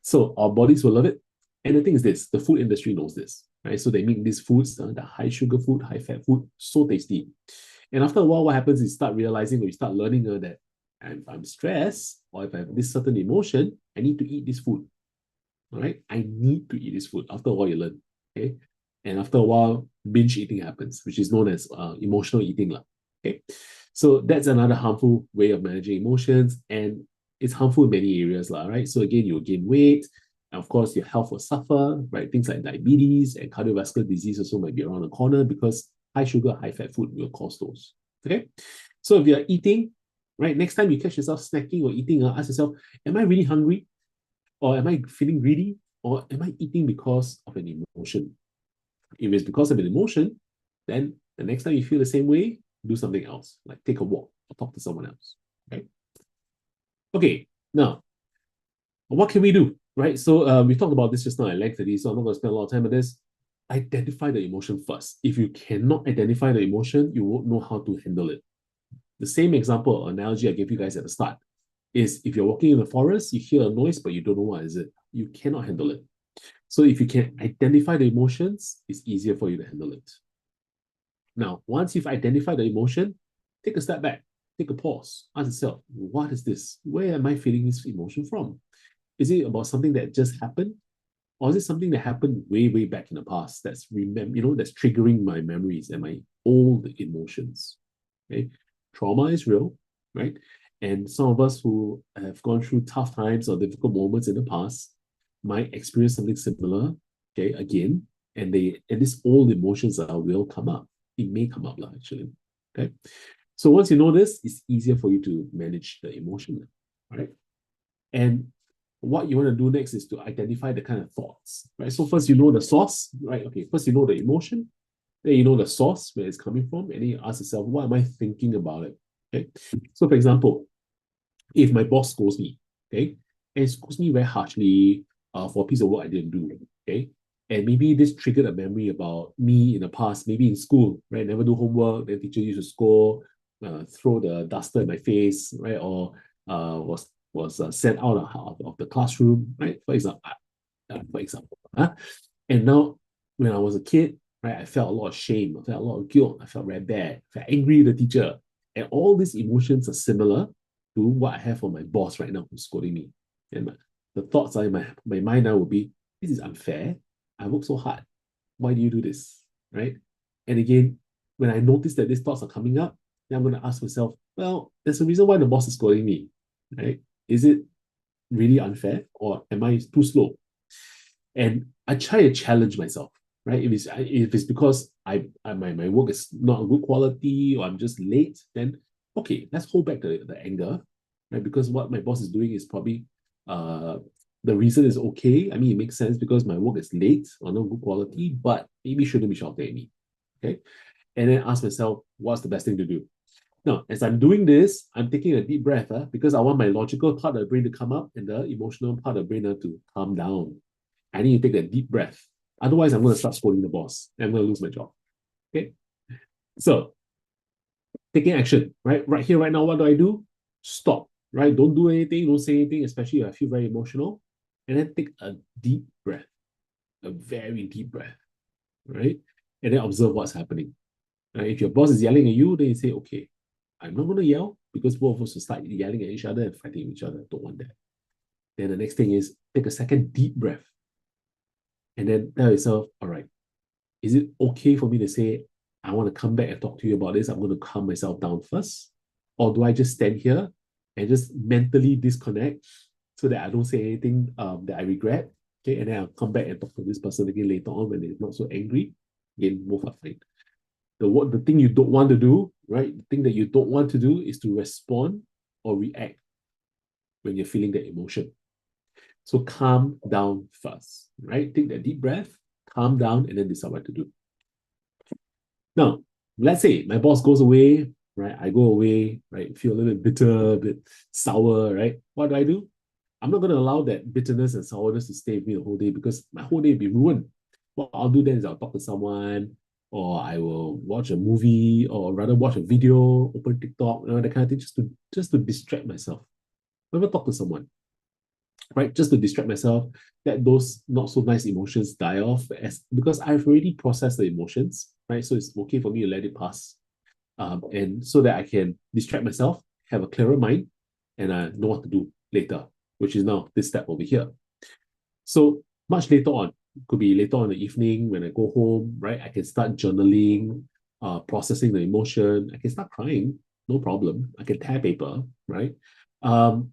So our bodies will love it. And the thing is this, the food industry knows this, right? So they make these foods, the high sugar food, high fat food, so tasty. And after a while, what happens is you start realizing or you start learning that if I'm stressed or if I have this certain emotion, I need to eat this food. All right. I need to eat this food. After a while, you learn. Okay. And after a while, binge eating happens, which is known as emotional eating. Okay. So that's another harmful way of managing emotions. And it's harmful in many areas, right? So again, you'll gain weight. And of course, your health will suffer, right? Things like diabetes and cardiovascular disease also might be around the corner because high sugar, high fat food will cause those. Okay. So if you're eating, right, next time you catch yourself snacking or eating, ask yourself, am I really hungry? Or am I feeling greedy? Or am I eating because of an emotion? If it's because of an emotion, then the next time you feel the same way, do something else, like take a walk or talk to someone else. Okay. Okay. Now, what can we do? Right. So we talked about this just now at length today, so I'm not going to spend a lot of time on this. Identify the emotion first. If you cannot identify the emotion, you won't know how to handle it. The same example or analogy I gave you guys at the start is if you're walking in the forest, you hear a noise, but you don't know what is it. You cannot handle it. So if you can identify the emotions, it's easier for you to handle it. Now, once you've identified the emotion, take a step back, take a pause, ask yourself, what is this? Where am I feeling this emotion from? Is it about something that just happened? Or is it something that happened way, way back in the past that's that's triggering my memories and my old emotions? Okay. Trauma is real, right? And some of us who have gone through tough times or difficult moments in the past might experience something similar, okay, again, and these old emotions will come up. It may come up, actually. Okay. So once you know this, it's easier for you to manage the emotion. All right. And what you want to do next is to identify the kind of thoughts, right? So first you know the source, right? Okay, first you know the emotion, then you know the source where it's coming from, and then you ask yourself, what am I thinking about it? Okay. So for example, if my boss scolds me, okay, and scolds me very harshly for a piece of work I didn't do, okay, and maybe this triggered a memory about me in the past, maybe in school, right? Never do homework, then teacher used to scold, throw the duster in my face, right? Or was sent out of the classroom, right? For example, and now when I was a kid, right, I felt a lot of shame, I felt a lot of guilt, I felt very bad, I felt angry at the teacher, and all these emotions are similar to what I have for my boss right now who's scolding me. And the thoughts are in my mind now will be, this is unfair. I work so hard. Why do you do this? Right? And again, when I notice that these thoughts are coming up, then I'm going to ask myself, well, there's a reason why the boss is scolding me. Right? Is it really unfair, or am I too slow? And I try to challenge myself, right? If it's because my work is not good quality, or I'm just late, then okay, let's hold back the anger, right? Because what my boss is doing is probably uh the reason is okay. I mean, it makes sense because my work is late or not good quality, but maybe shouldn't be shouting at me. Okay. And then ask myself, what's the best thing to do? Now, as I'm doing this, I'm taking a deep breath because I want my logical part of the brain to come up and the emotional part of the brain to calm down. I need to take a deep breath. Otherwise, I'm going to start scolding the boss and I'm going to lose my job. Okay. So, taking action, right? Right here, right now, what do I do? Stop, right? Don't do anything, don't say anything, especially if I feel very emotional. And then take a deep breath, a very deep breath, right? And then observe what's happening. If your boss is yelling at you, then you say, okay, I'm not going to yell because both of us will start yelling at each other and fighting each other. Don't want that. Then the next thing is take a second deep breath and then tell yourself, all right, is it okay for me to say, I want to come back and talk to you about this? I'm going to calm myself down first. Or do I just stand here and just mentally disconnect so that I don't say anything that I regret? Okay, and then I'll come back and talk to this person again later on when they're not so angry. Again, both are fine. The thing you don't want to do, right? The thing that you don't want to do is to respond or react when you're feeling that emotion. So calm down first, right? Take that deep breath, calm down, and then decide what to do. Now, let's say my boss goes away, right? I go away, right? Feel a little bit bitter, a bit sour, right? What do? I'm not going to allow that bitterness and sourness to stay with me the whole day because my whole day will be ruined. What I'll do then is I'll talk to someone, or I will watch a movie, or rather watch a video, open TikTok, that kind of thing, just to distract myself. Never talk to someone, right? Just to distract myself, let those not so nice emotions die off as because I've already processed the emotions, right? So it's okay for me to let it pass. And so that I can distract myself, have a clearer mind, and I know what to do later, which is now this step over here. So much later on, could be later on in the evening when I go home, right? I can start journaling, processing the emotion. I can start crying, no problem. I can tear paper, right? Um,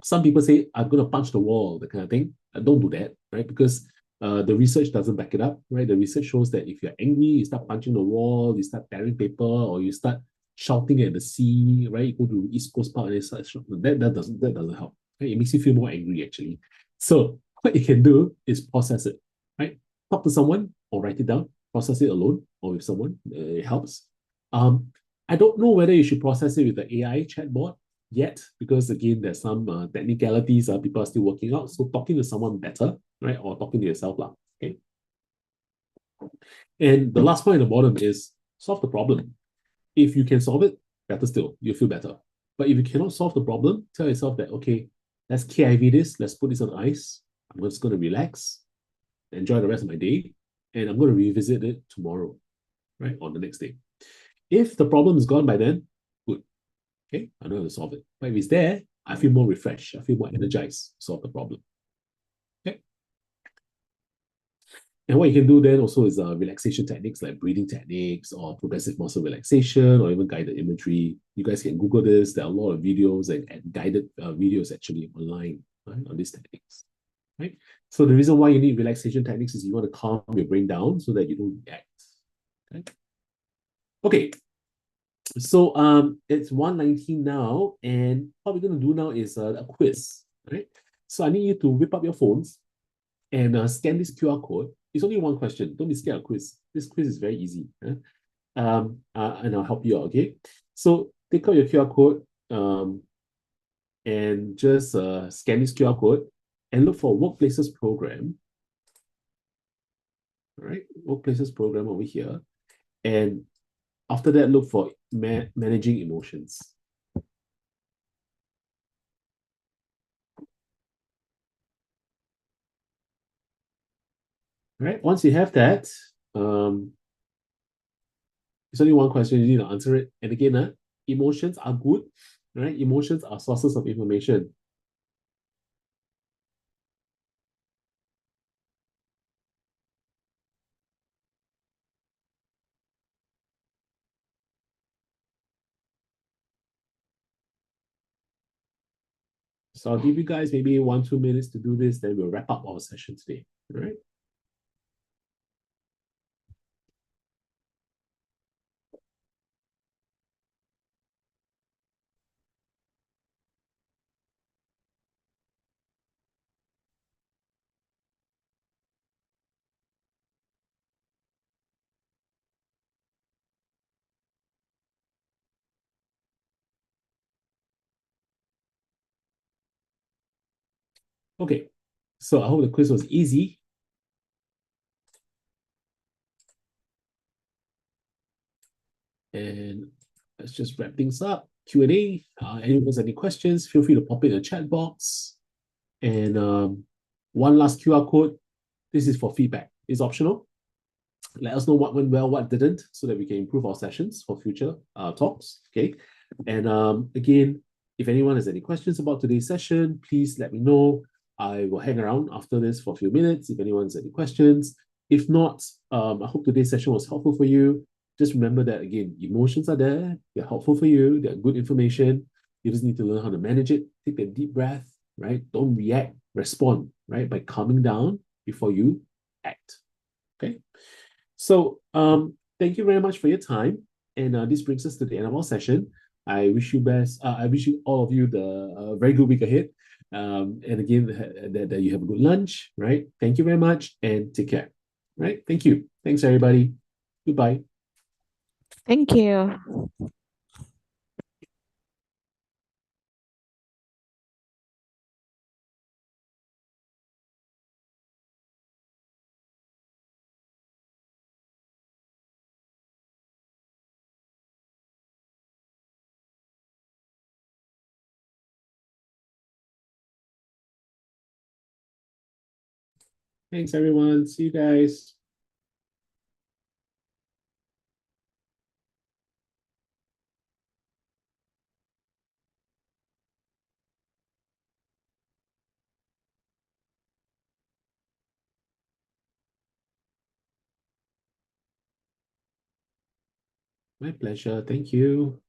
some people say I'm going to punch the wall, that kind of thing. Don't do that, right? Because the research doesn't back it up, right? The research shows that if you're angry, you start punching the wall, you start tearing paper, or you start shouting at the sea, right? You go to East Coast Park and start that doesn't help. Right? It makes you feel more angry actually. So what you can do is process it, right? Talk to someone or write it down. Process it alone or with someone. It helps. Um, I don't know whether you should process it with the AI chatbot yet, because again, there's some technicalities people are still working out. So talking to someone better, right, or talking to yourself, lah. Okay. And the last point at the bottom is solve the problem. If you can solve it, better still, you'll feel better. But if you cannot solve the problem, tell yourself that okay, let's KIV this, let's put this on ice. I'm just going to relax, enjoy the rest of my day, and I'm going to revisit it tomorrow, right, on the next day. If the problem is gone by then, good. Okay, I know how to solve it. But if it's there, I feel more refreshed. I feel more energized to solve the problem. Okay. And what you can do then also is relaxation techniques like breathing techniques or progressive muscle relaxation or even guided imagery. You guys can Google this. There are a lot of videos and guided videos actually online, right, on these techniques. Right. So the reason why you need relaxation techniques is you want to calm your brain down so that you don't react. Okay. Okay. So it's 1:19 now, and what we're gonna do now is a quiz, right? So I need you to whip up your phones and scan this QR code. It's only one question. Don't be scared of quiz. This quiz is very easy. And I'll help you out. Okay. So take out your QR code and just scan this QR code and look for workplaces program. All right, workplaces program over here, and after that, look for managing emotions. Right. Once you have that, um, it's only one question. You need to answer it. And again, emotions are good, right? Emotions are sources of information. So I'll give you guys maybe 1-2 minutes to do this, then we'll wrap up our session today. All right. Okay. So I hope the quiz was easy. And let's just wrap things up. Q&A. Anyone has any questions, feel free to pop it in the chat box. And one last QR code. This is for feedback. It's optional. Let us know what went well, what didn't, so that we can improve our sessions for future talks. Okay. And again, if anyone has any questions about today's session, please let me know. I will hang around after this for a few minutes if anyone has any questions. If not, I hope today's session was helpful for you. Just remember that, again, emotions are there. They're helpful for you. They're good information. You just need to learn how to manage it. Take a deep breath, right? Don't react, respond, right? By calming down before you act. Okay. So thank you very much for your time. And this brings us to the end of our session. I wish you best. I wish you all of you the very good week ahead. And again, that you have a good lunch, right? Thank you very much and take care. Right? Thank you. Thanks, everybody. Goodbye. Thank you. Thanks, everyone. See you guys. My pleasure. Thank you.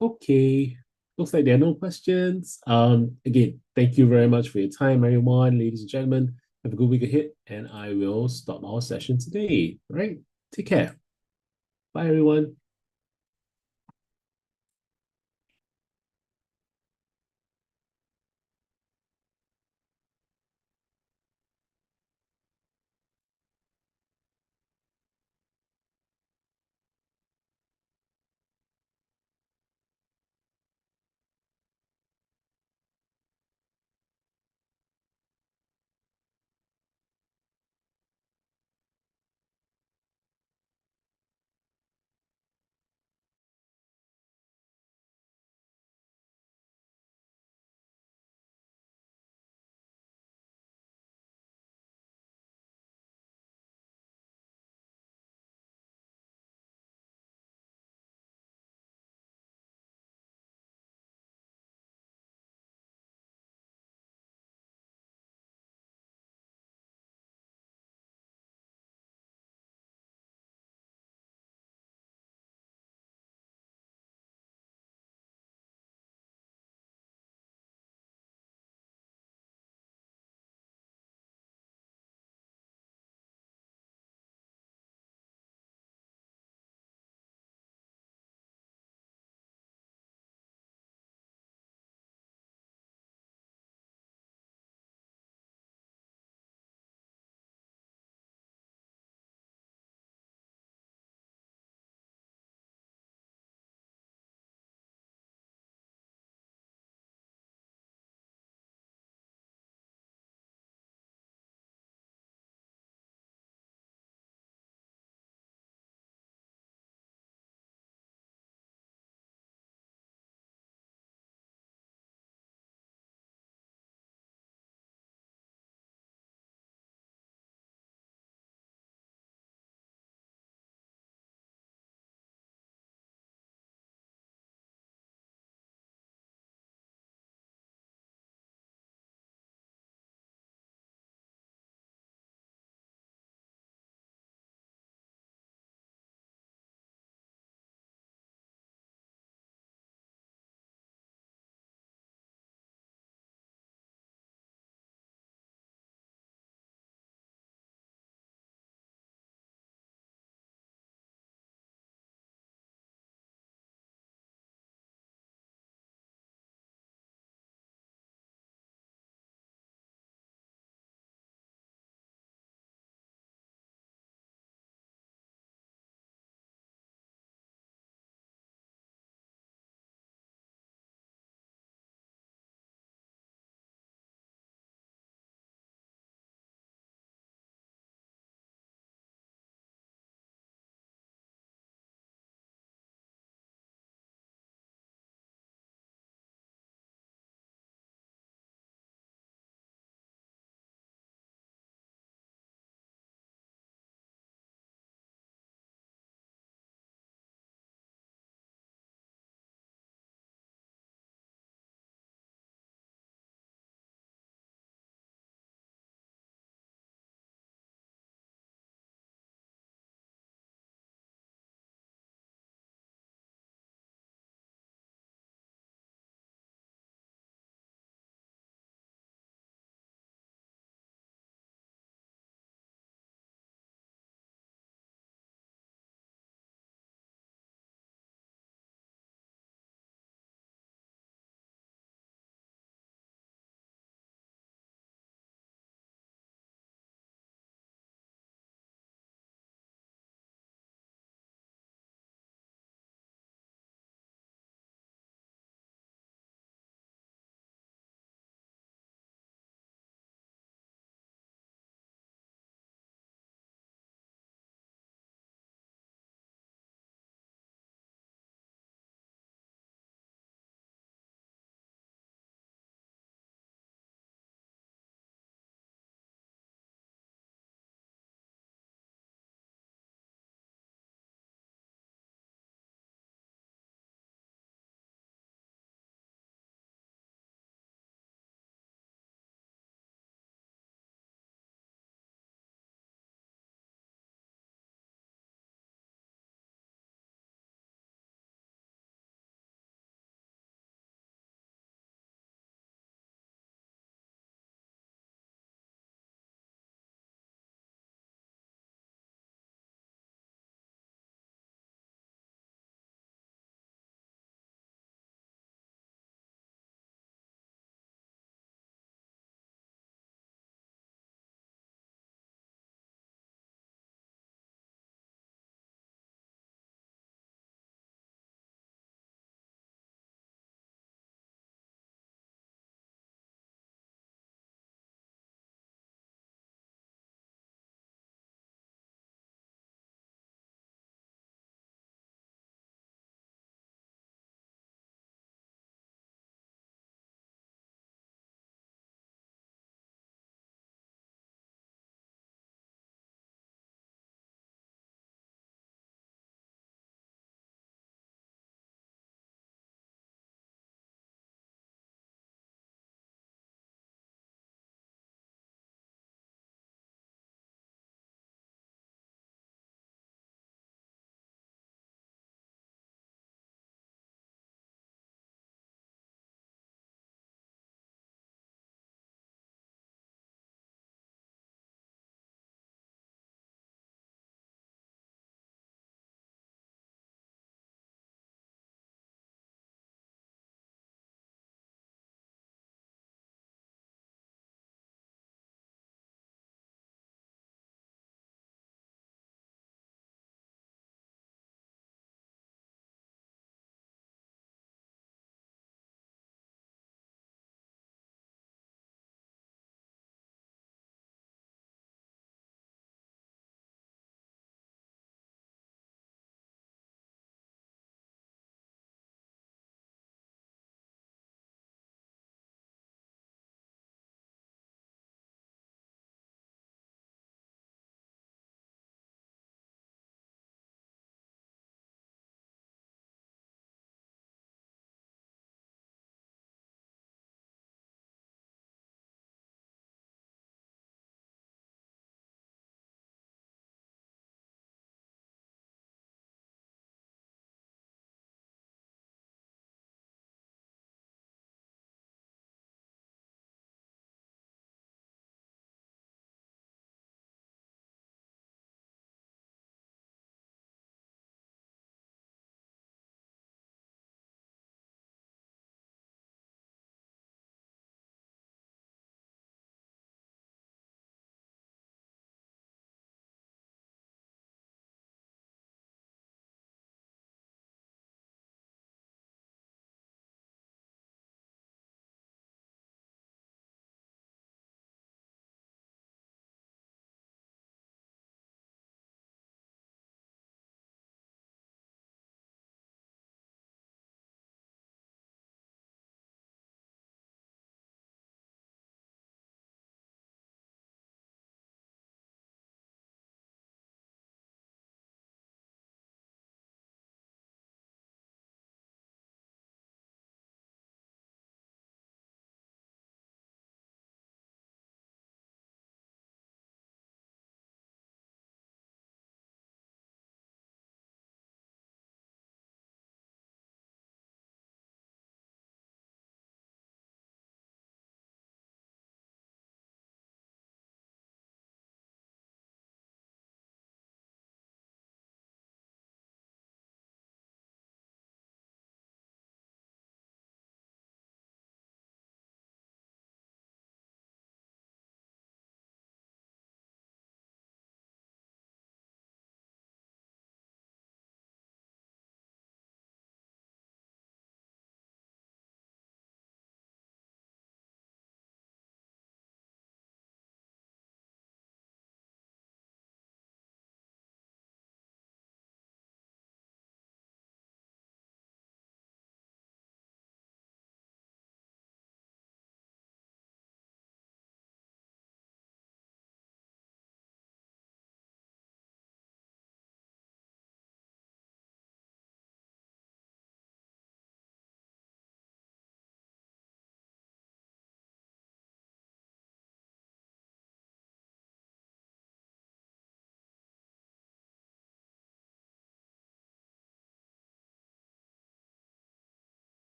Okay. Looks like there are no questions. Again, thank you very much for your time, everyone, ladies and gentlemen. Have a good week ahead, and I will stop our session today. All right. Take care. Bye, everyone.